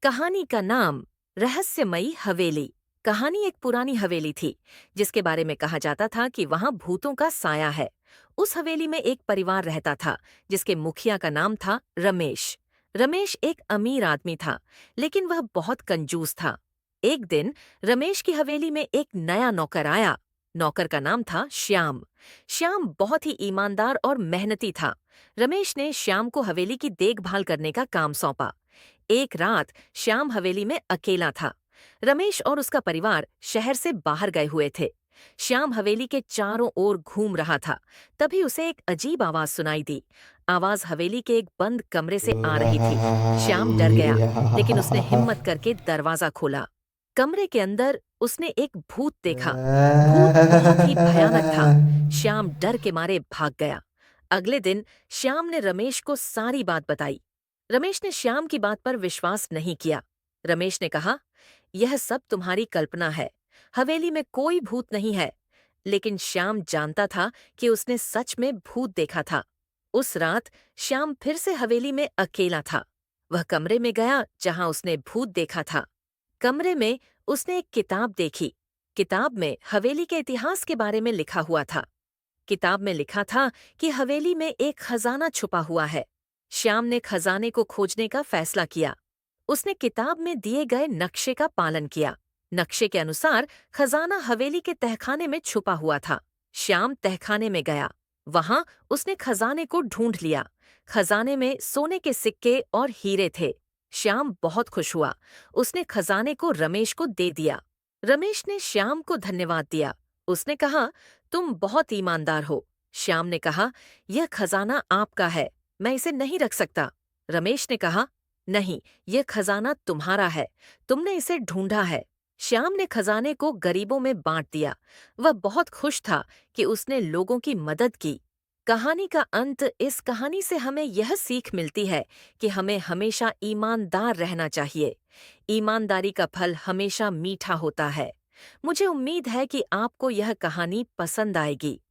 कहानी का नाम रहस्यमयी हवेली। कहानी एक पुरानी हवेली थी जिसके बारे में कहा जाता था कि वहां भूतों का साया है। उस हवेली में एक परिवार रहता था जिसके मुखिया का नाम था रमेश। रमेश एक अमीर आदमी था, लेकिन वह बहुत कंजूस था। एक दिन रमेश की हवेली में एक नया नौकर आया। नौकर का नाम था श्याम। श्याम बहुत ही ईमानदार और मेहनती था। रमेश ने श्याम को हवेली की देखभाल करने का काम सौंपा। एक रात श्याम हवेली में अकेला था। रमेश और उसका परिवार शहर से बाहर गए हुए थे। श्याम हवेली के चारों ओर घूम रहा था। तभी उसे एक अजीब आवाज सुनाई दी। आवाज हवेली के एक बंद कमरे से आ रही थी। श्याम डर गया, लेकिन उसने हिम्मत करके दरवाजा खोला। कमरे के अंदर उसने एक भूत देखा। भूत बहुत ही भयानक था। श्याम डर के मारे भाग गया। अगले दिन श्याम ने रमेश को सारी बात बताई। रमेश ने श्याम की बात पर विश्वास नहीं किया। रमेश ने कहा, यह सब तुम्हारी कल्पना है। हवेली में कोई भूत नहीं है। लेकिन श्याम जानता था कि उसने सच में भूत देखा था। उस रात श्याम फिर से हवेली में अकेला था। वह कमरे में गया जहां उसने भूत देखा था। कमरे में उसने एक किताब देखी। किताब में हवेली के इतिहास के बारे में लिखा हुआ था। किताब में लिखा था कि हवेली में एक खजाना छुपा हुआ है। श्याम ने खजाने को खोजने का फैसला किया। उसने किताब में दिए गए नक्शे का पालन किया। नक्शे के अनुसार खजाना हवेली के तहखाने में छुपा हुआ था। श्याम तहखाने में गया। वहां उसने खजाने को ढूंढ लिया। खजाने में सोने के सिक्के और हीरे थे। श्याम बहुत खुश हुआ। उसने खजाने को रमेश को दे दिया। रमेश ने श्याम को धन्यवाद दिया। उसने कहा, तुम बहुत ईमानदार हो। श्याम ने कहा, यह खजाना आपका है, मैं इसे नहीं रख सकता। रमेश ने कहा, नहीं, यह खजाना तुम्हारा है, तुमने इसे ढूंढा है। श्याम ने खजाने को गरीबों में बांट दिया। वह बहुत खुश था कि उसने लोगों की मदद की। कहानी का अंत इस कहानी से हमें यह सीख मिलती है कि हमें हमेशा ईमानदार रहना चाहिए। ईमानदारी का फल हमेशा मीठा होता है। मुझे उम्मीद है कि आपको यह कहानी पसंद आएगी।